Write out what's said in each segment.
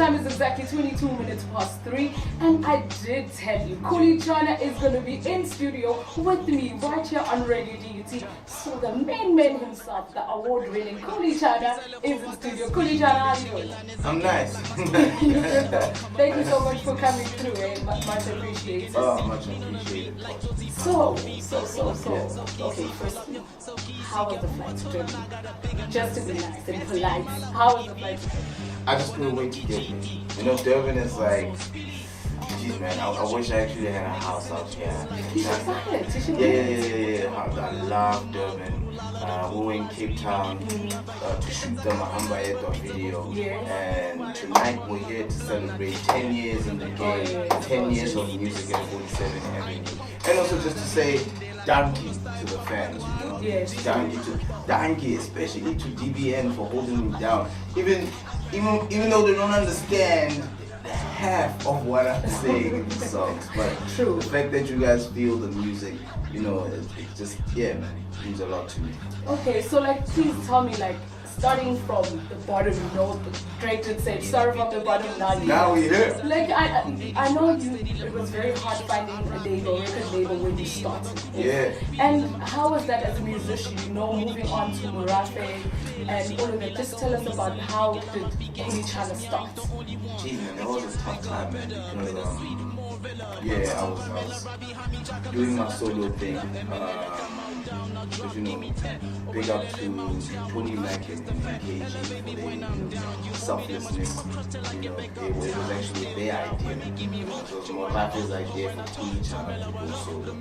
time is exactly 22 minutes past 3, and I did tell you, Khuli Chana is going to be in studio with me right here on RadioDUT. So the main man himself, the award-winning Khuli Chana, is in studio. Khuli Chana, how are you doing? I'm nice. Thank you so much for coming through, much appreciated. Oh, much appreciated. So, okay, firstly, how was the flight journey? Just to be nice and polite, how was the flight journey? I just couldn't wait to get here. You know, Durban is like, geez, man, I wish I actually had a house out here. You should buy it. Yeah. I love Durban. We were in Cape Town to shoot the Mahamba Eto video. And tonight we're here to celebrate 10 years in the game, 10 years of music at 47 Avenue. And also just to say, thank you to the fans, you know. Yes. Thank you, especially to DBN for holding me down. Even though they don't understand half of what I'm saying in the songs, but True. The fact that you guys feel the music, you know, it just, yeah, man, it means a lot to me. Okay, so like, please tell me, like, starting from the bottom, you know, Drake did say, starting from the bottom, now we're here. Like, I know it was very hard finding a record label when you started. Yeah. And how was that as a musician, you know, moving on to Marafe and all of that? Just tell us about how did Khuli Chana start? Jeez, man, that was a tough time, man, because, yeah, I was doing my solo thing, but, you know, big up to Tony Mack and KG for their selflessness, you know, it was actually their idea. So Marafi's idea for Khuli Chana to go solo,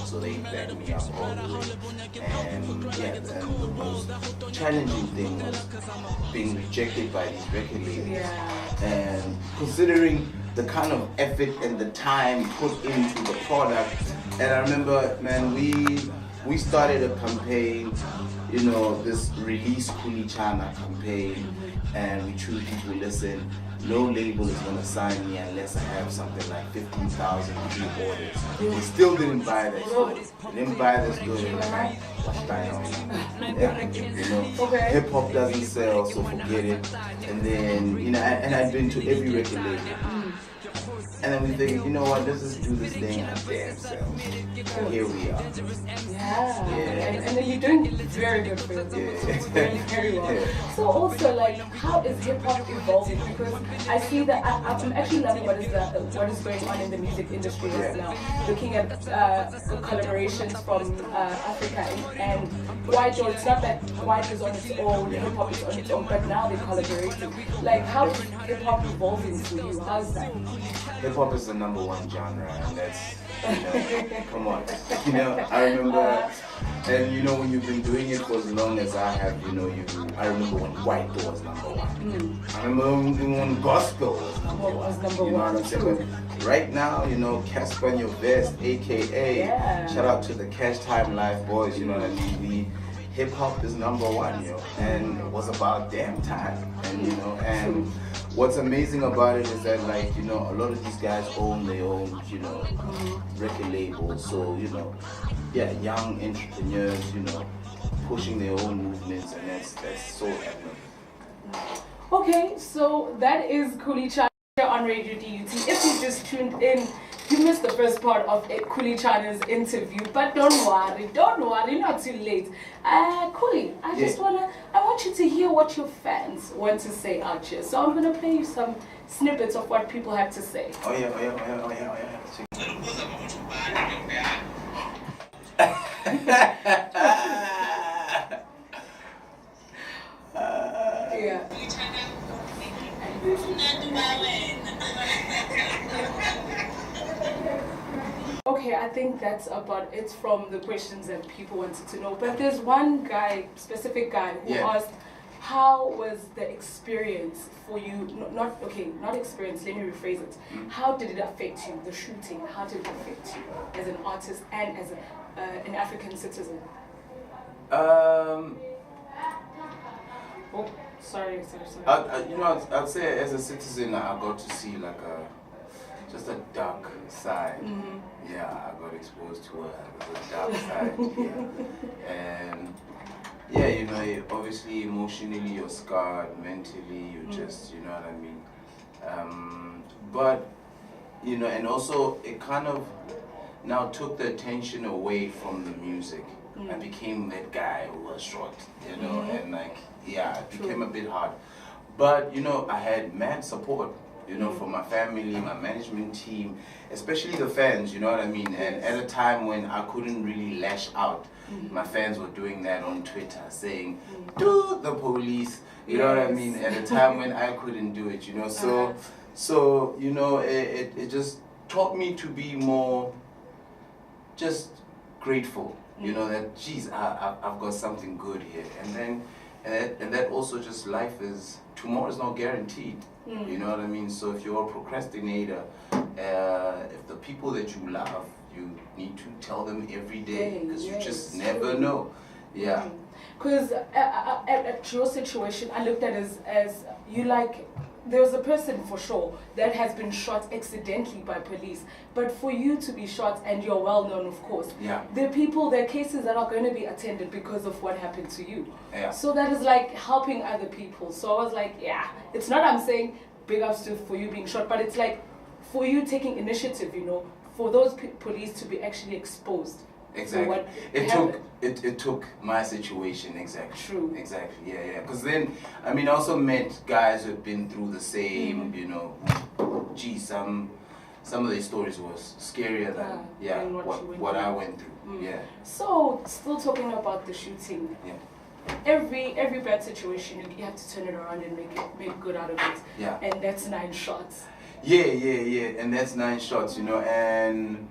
so they backed me up all the way. And yeah, and the most challenging thing was being rejected by these record labels. Yeah. And considering the kind of effort and the time put into the product, and I remember, man, we started a campaign, you know, this Release Khuli Chana campaign, and we told people, listen, no label is going to sign me unless I have something like 15,000 pre-orders. They still didn't buy that shit. They didn't buy this good. You know, Okay. hip hop doesn't sell, so forget it. And then, you know, and I've been to every record label. And then we think, you know what, let's just do this thing our damn selves. And here we are. Yeah. And then you're doing very good for yourself. It's very well. Yeah. So also, like, how is hip hop evolving? Because I see that I'm actually loving what is going on in the music industry right now. Looking at the collaborations from Africa and white, or it's not that white is on its own, hip hop is on its own, but now they're collaborating. Like, how is hip hop evolving for you? How's that? Hip hop is the #1 genre, and that's, you know, come on. You know, I remember, and you know, when you've been doing it for as long as I have, you know, I remember when white was #1. I remember when gospel was number one. You know what I'm saying? But right now, you know, Casper and Your Vest, aka, shout out to the Cash Time Life boys, you know what I mean? Hip hop is #1, yo, and it was about damn time, and you know, and what's amazing about it is that, like, you know, a lot of these guys own their own, you know, record labels, so, you know, yeah, young entrepreneurs, you know, pushing their own movements, and that's so admirable. Okay, so that is Khuli Chana on RadioDUT. If you just tuned in, you missed the first part of Khuli Chana's interview, but don't worry, not too late. Khuli, I want you to hear what your fans want to say out here. So I'm gonna play you some snippets of what people have to say. Oh yeah. Okay, I think that's about it from the questions that people wanted to know. But there's one specific guy who asked, how was the experience for you? Not experience, let me rephrase it. How did it affect you, the shooting? How did it affect you as an artist and as an African citizen? Oh, sorry. You know, I'd say as a citizen, I got to see like just a dark side. Yeah, I got exposed to a dark side. Yeah. And yeah, you know, obviously emotionally you're scarred, mentally you just, you know what I mean. But you know, and also it kind of now took the attention away from the music. I became that guy who was short, you know, and like, yeah, it became a bit hard. But, you know, I had mad support, you know, from my family, my management team, especially the fans, you know what I mean? And at a time when I couldn't really lash out, my fans were doing that on Twitter, saying, "To the police," you know what I mean? At a time when I couldn't do it, you know. So you know, it just taught me to be more just grateful, you know, that geez, I've got something good here, and that also just life is, tomorrow is not guaranteed, you know what I mean? So if you're a procrastinator, if the people that you love, you need to tell them every day, because you just never know. Yeah. Because at your situation, I looked at it as you like, there was a person for sure that has been shot accidentally by police, but for you to be shot and you're well known, of course, there are cases that are going to be attended because of what happened to you. So that is like helping other people. So I was like, yeah, it's not I'm saying big ups to for you being shot, but it's like for you taking initiative, you know, for those police to be actually exposed. Exactly. It took my situation, exactly. True. Exactly. Yeah. Because then, I mean, I also met guys who've been through the same. You know, gee, some of their stories was scarier than what I went through. Yeah. So, still talking about the shooting. Yeah. Every bad situation, you have to turn it around and make good out of it. Yeah. And that's 9 shots. Yeah. And that's 9 shots, you know, and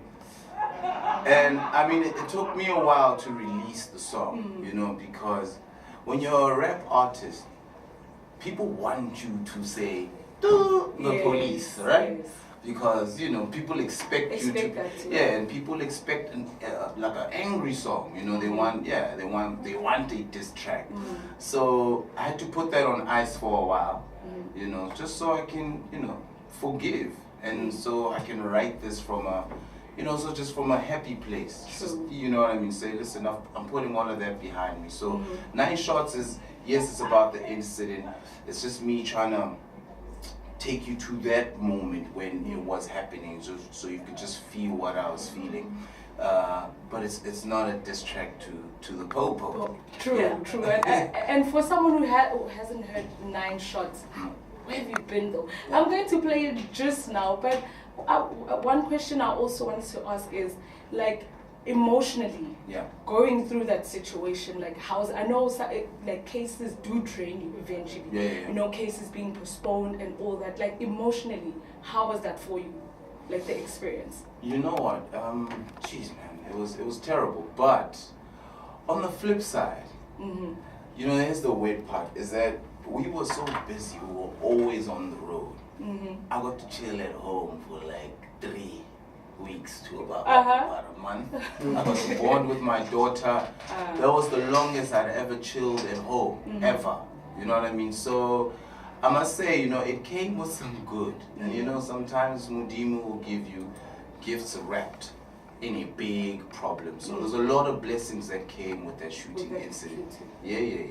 I mean, it took me a while to release the song, you know, because when you're a rap artist, people want you to say, the police, right? Yes. Because, you know, people expect you to, and people expect like an angry song, you know, they want a diss track. So I had to put that on ice for a while, you know, just so I can, you know, forgive, and so I can write this from a, you know, so just from a happy place. Just, you know what I mean? Say, listen, I'm putting all of that behind me. So 9 shots is, yes, it's about the incident. It's just me trying to take you to that moment when it was happening, so you could just feel what I was feeling. But it's not a diss track to the po-po. True. And for someone who hasn't heard 9 shots, where have you been though? I'm going to play it just now, but one question I also wanted to ask is, like, emotionally, going through that situation, like, I know like cases do drain you eventually. You know, cases being postponed and all that. Like, emotionally, how was that for you? Like, the experience? You know what? Jeez, man, it was terrible. But on the flip side, you know, here's the weird part, is that we were so busy, we were always on the road. I got to chill at home for like 3 weeks to about a month. I was born with my daughter. That was the longest I'd ever chilled at home, ever. You know what I mean? So I must say, you know, it came with some good. And you know, sometimes Mudimu will give you gifts wrapped in a big problem. So there's a lot of blessings that came with that shooting incident. Yeah.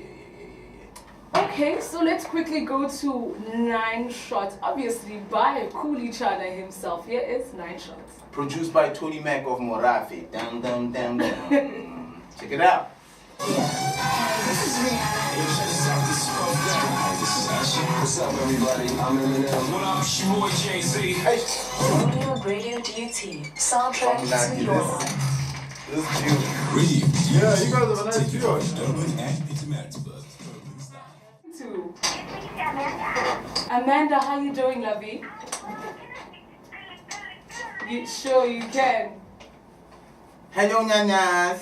Okay, so let's quickly go to 9 shots, obviously by Khuli Chana himself. Here is 9 shots. Produced by Tony Mac of Morafi. Down. Check it out. What's up, everybody? I'm Eminem. What up, it's your boy Jay-Z. Hey. RadioDUT, soundtrack to your life. This is cute. Yeah, you guys have a nice view. Amanda, how you doing, lovey? You sure you can? Hello, nanas.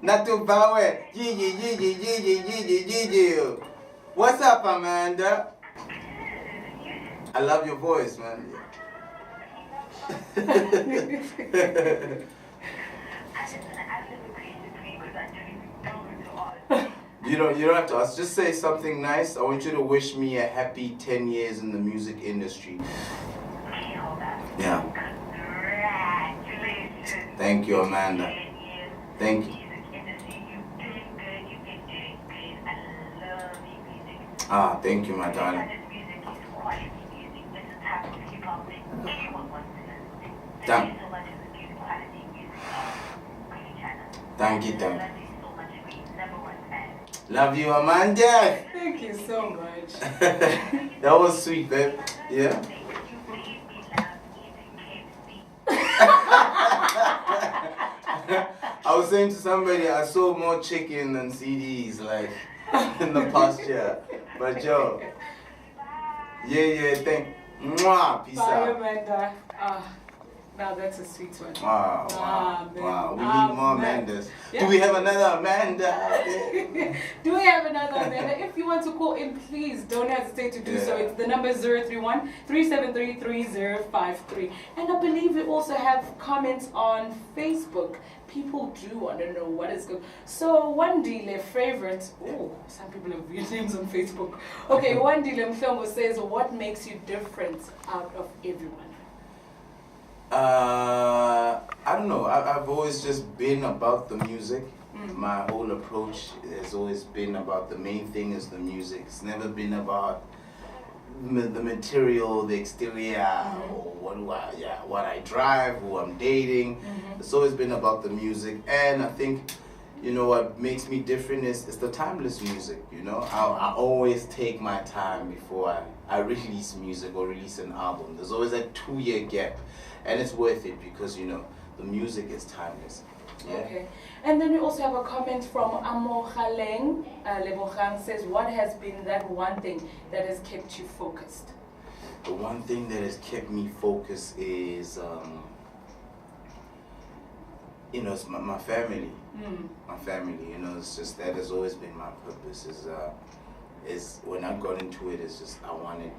Not too bad. What's up, Amanda? I love your voice, man. You don't have to ask. Just say something nice. I want you to wish me a happy 10 years in the music industry. Yeah. Thank you, Amanda. Thank you. Ah, thank you, my darling. Thank you, thank you. Love you, Amanda. Thank you so much. That was sweet, babe. Yeah. I was saying to somebody, I sold more chicken than CDs, like, in the past year. But yo, yeah, mwah, peace Bye, out. Amanda. Now that's a sweet one. Wow. We need more Amandas. Yeah. Do we have another Amanda? Do we have another Amanda? If you want to call in, please don't hesitate to do so. It's the number 031-373-3053. And I believe we also have comments on Facebook. People do want to know what is good. So one dealer favorite. Oh, some people have weird names on Facebook. Okay, one dealer Mhlongo says, what makes you different out of everyone? I don't know. I've always just been about the music. My whole approach has always been about the main thing is the music. It's never been about the material, the exterior, or what I drive, who I'm dating. It's always been about the music. And I think, you know, what makes me different is the timeless music, you know. I always take my time before I release music or release an album. There's always a 2-year gap. And it's worth it because, you know, the music is timeless. Yeah. Okay. And then we also have a comment from Amokhaleng. Lebogang says, what has been that one thing that has kept you focused? The one thing that has kept me focused is, you know, it's my family. My family, you know, it's just that has always been my purpose. Is when I got into it, it's just I wanted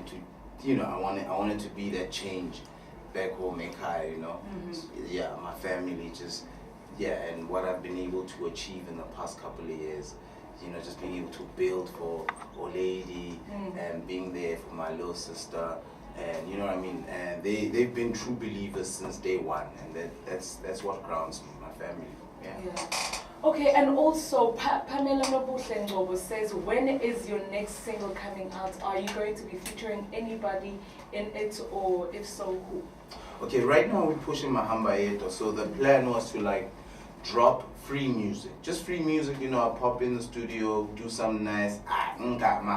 to. You know, I wanted to be that change back home in Kai, you know. So, yeah, my family just, and what I've been able to achieve in the past couple of years, you know, just being able to build for old lady and being there for my little sister, and you know what I mean. And they've been true believers since day one, and that's what grounds me, my family. Yeah. Okay, and also Pamela Nobuhle says, when is your next single coming out? Are you going to be featuring anybody in it, or if so, who? Okay, right now we're pushing Mahamba Yeto, so the plan was to like drop free music. Just free music, you know, I'll pop in the studio, do something nice. Free, guys,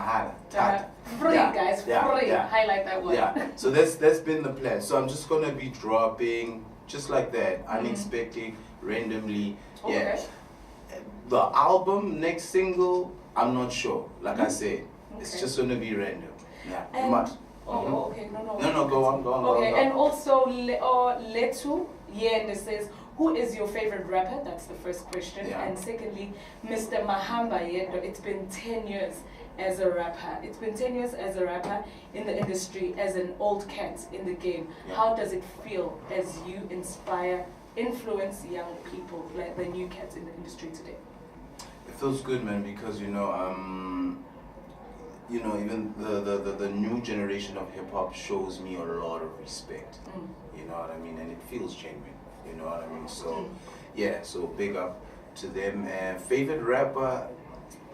free. Highlight that one. Yeah, so that's been the plan. So I'm just gonna be dropping just like that, unexpected, randomly. Okay. The album, next single, I'm not sure. Like I said, it's just gonna be random. Yeah. Okay, no, go on. Okay, and also Letu Yende says, who is your favorite rapper? That's the first question. Yeah. And secondly, Mr. Mahamba Yendo, it's been 10 years as a rapper. It's been 10 years as a rapper in the industry, as an old cat in the game. Yeah. How does it feel as you influence young people, like the new cats in the industry today? It feels good, man, because you know, even the new generation of hip hop shows me a lot of respect. You know what I mean, and it feels genuine. You know what I mean. So, yeah. So big up to them. And favorite rapper,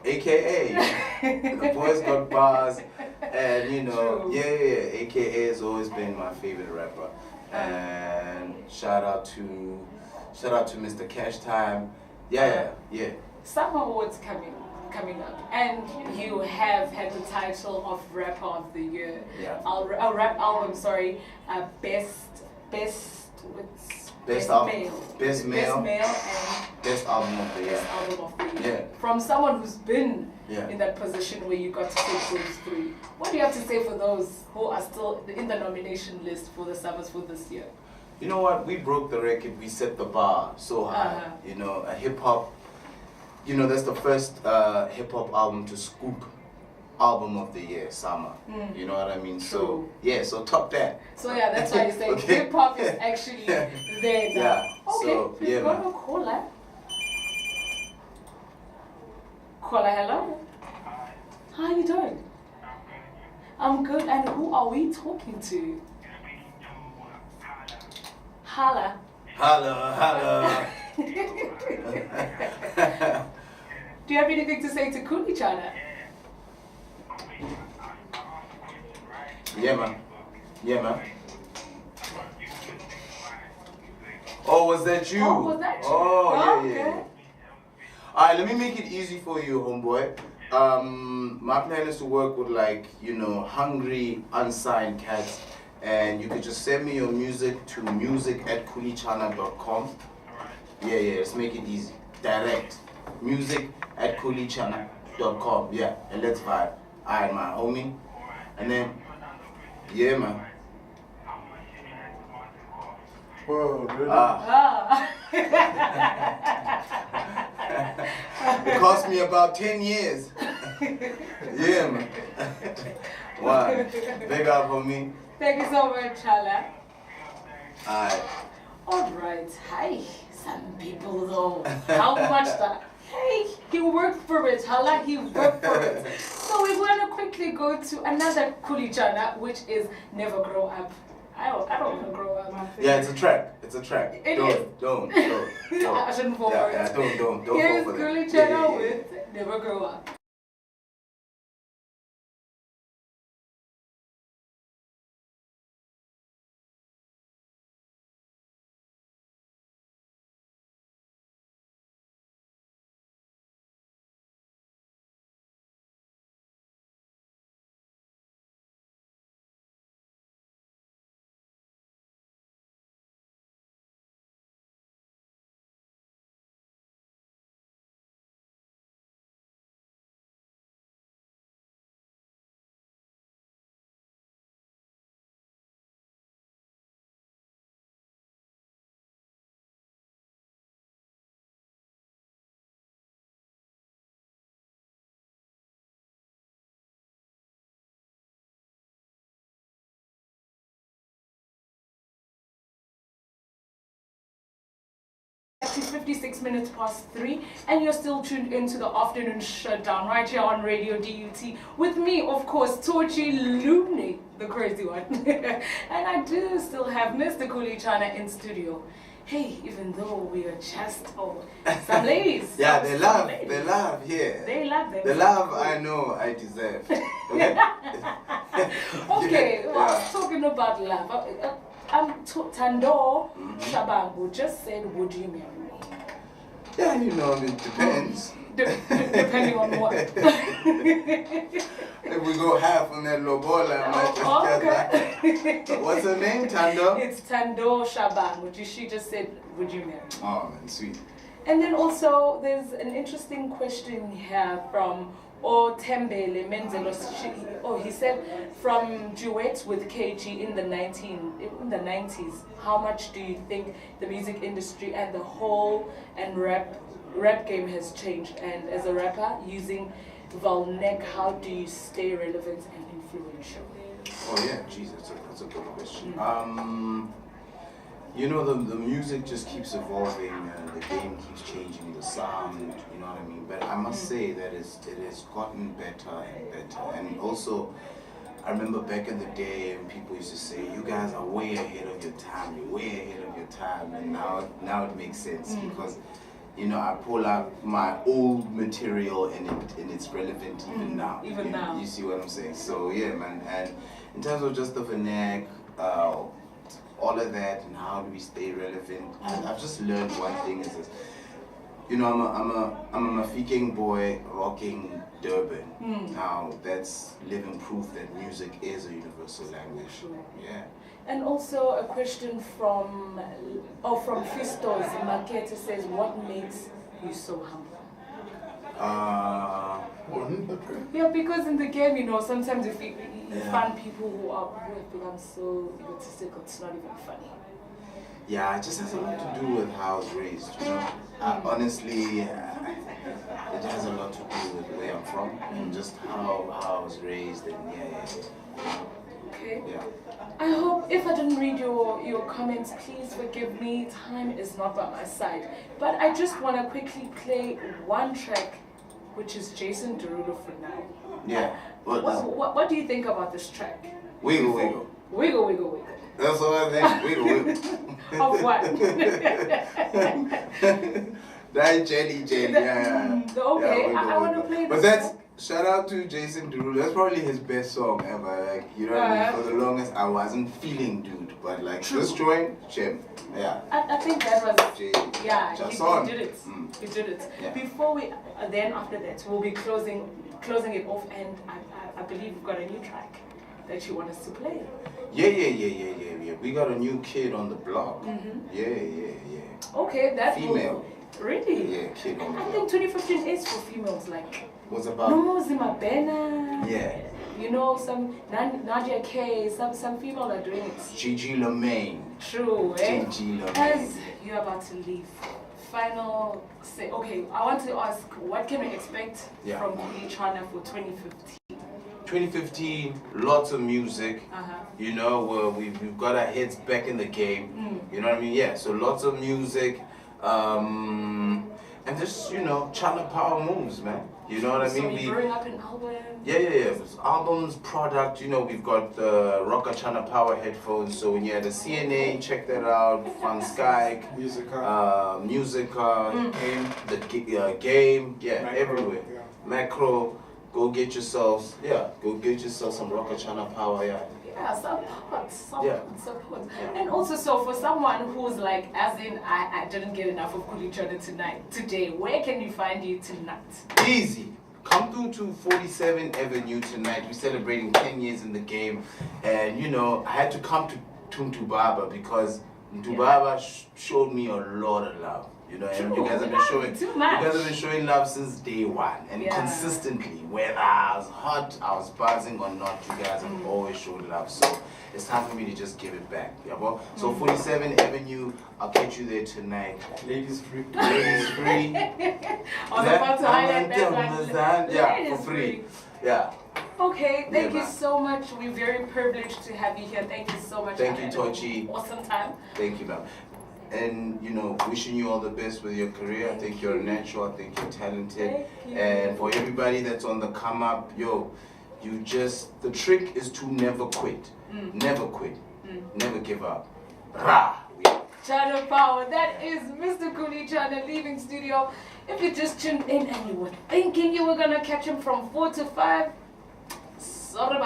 AKA the boys got bars, and you know, AKA has always been my favorite rapper. And shout out to Mr. Cash Time. Yeah. Some awards coming up, and you have had the title of Rapper of the Year. Yeah. Rap album, sorry. Best male, and best album of the year. Best album of the year. Yeah. From someone who's been in that position where you got to take those three. What do you have to say for those who are still in the nomination list for the Summers for this year? You know what? We broke the record. We set the bar so high. You know, a hip hop. You know, that's the first hip hop album to scoop album of the year, summer. You know what I mean? True. So top that. So that's why you say hip hop is actually there now. Yeah. Okay, So, please go to caller. Caller, hello. How are you doing? I'm good. And who are we talking to? Hala. Holla. Do you have anything to say to Khuli, Chana? Yeah, man. Yeah, man. Oh, was that you? Oh, was that you? Oh, yeah. Okay. Alright, let me make it easy for you, homeboy. My plan is to work with hungry, unsigned cats, and you could just send me your music to music@khulichana.com. Yeah, let's make it easy. Direct. music@khulichana.com. Yeah, and let's vibe. Alright, my homie. And then, yeah, man. Whoa, really? It cost me about 10 years. Yeah, man. Wow. Big up for me. Thank you so much, Chana. Alright. Alright, hi. Some people though, how much that? Hey, he worked for it, Hala, he worked for it. So we're going to quickly go to another Khuli Chana, which is Never Grow Up. I don't want to grow up. Yeah, it's a track. It's a track. It don't. I shouldn't fall for it. Yeah, don't fall Here's for that. Khuli Chana with Never Grow Up. Actually 56 minutes past 3, and you're still tuned into the afternoon shutdown right here on Radio DUT with me, of course, Torchy Looney, the crazy one. And I do still have Mr. Khuli Chana in studio. Hey, even though we are just some ladies. Yeah, they love here. They love them. The love I know I deserve. Okay? Okay, well, Yeah. talking about love. Tando Shabangu just said, would you marry me? Yeah, it depends. Depending on what? If we go half on that lobola, I might just get that. What's her name, Tando? It's Tando Shabangu. She just said, would you marry me? Oh, man, sweet. And then also, there's an interesting question here from Tembele Menzelos. He said, from duets with KG in the 90s, how much do you think the music industry and the whole and rap game has changed? And as a rapper using Valnek, how do you stay relevant and influential? Oh yeah, Jesus, that's a good question. The music just keeps evolving, the game keeps changing, the sound, you know what I mean? But I must say that it has gotten better and better. And also, I remember back in the day, and people used to say, "You guys are way ahead of your time. You're way ahead of your time." And now it makes sense because, I pull out my old material and it's relevant even now. Even now. You see what I'm saying? So yeah, man. And in terms of just the vernac, all of that, and how do we stay relevant? I've just learned one thing is this. I'm a Mafikeng boy rocking Durban. Now that's living proof that music is a universal language. Yeah. And also a question from Fistos Makete says, what makes you so humble? Yeah, because in the game, sometimes if you find people who have become so egotistical, it's not even funny. Yeah, it just has a lot to do with how I was raised, honestly, it has a lot to do with where I'm from and just how I was raised and Okay. Yeah. I hope if I didn't read your comments, please forgive me. Time is not by my side. But I just want to quickly play one track, which is Jason Derulo for now. Yeah. What do you think about this track? Wiggle. Wiggle, wiggle, wiggle. That's what I think. Wiggle. Of what? That jelly. Yeah. Okay, Yeah, I want to play this. But shout out to Jason Derulo. That's probably his best song ever. Like, you know what I mean? For the longest, I wasn't feeling dude, but like this joint, Jim. Yeah. I think that was Jay, yeah. He did it. He did it. Yeah. Before we then after that we'll be closing it off, and I believe we've got a new track that you want us to play. Yeah. We got a new kid on the block. Yeah. Okay, that's female. Really? Yeah, kid on the I block. think 2015 is for females, like What's about? Nomo Zimabena. Yeah. You know, some Nadia K, some female are doing it. Gigi Lamaine. True, eh? Gigi Lamaine. As you're about to leave, final say. Okay, I want to ask, what can we expect from Khuli Chana for 2015? 2015, lots of music. You know, we've got our heads back in the game. You know what I mean? Yeah. So lots of music. And just, you know, Chana power moves, man. You know what I mean? So we bring up an album. Yeah. Albums, product. You know, we've got Rocker Chana Power headphones. So when you're at the CNA, check that out. Fun Sky, Musica, the game, Macro, everywhere. Macro. Go get yourselves, some Rocker Chana Power, Yeah, support. And also, so for someone who's like, as in, I didn't get enough of Khuli Chana today, where can you find you tonight? Easy. Come through to 47 Avenue tonight. We're celebrating 10 years in the game. And, you know, I had to come to Tuntubaba because Tuntubaba showed me a lot of love. You know, and you guys have been showing love since day one, and consistently. Whether I was hot, I was buzzing or not, you guys have always showed love. So it's time for me to just give it back. Yeah, well, so 47 Avenue, I'll catch you there tonight. Ladies free. Ladies free. I was about to highlight that. Yeah, for free. Yeah. Okay, thank you so much. We're very privileged to have you here. Thank you so much. Thank you, Tochi. Awesome time. Thank you, ma'am. And, you know, wishing you all the best with your career. I think you're natural. I think you're talented. And for everybody that's on the come up, the trick is to never quit. Never quit. Never give up. Rah! Chana Power. That is Mr. Khuli Chana leaving studio. If you just tuned in and you were thinking you were going to catch him from 4 to 5, sorry,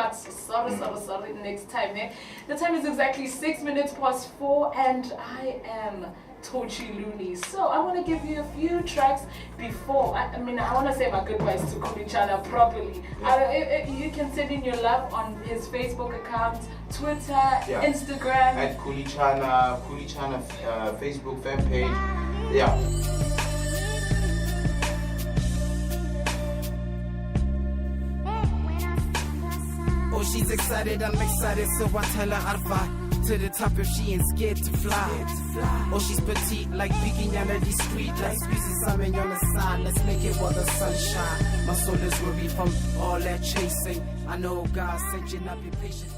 next time, eh? The time is exactly 6 minutes past 4, and I am Tochi Looney. So I want to give you a few tracks before. I want to say my goodbyes to Khuli Chana properly. You can send in your love on his Facebook account, Twitter, Instagram. At Khuli Chana Facebook fan page. Yeah. Oh, she's excited, I'm excited, so I tell her I'd fly to the top if she ain't scared to fly. Oh, she's petite, like peeking under the street, like squeezing something on the side. Let's make it while the sun shine. My soul is weary from all that chasing. I know God sent you, not be patient.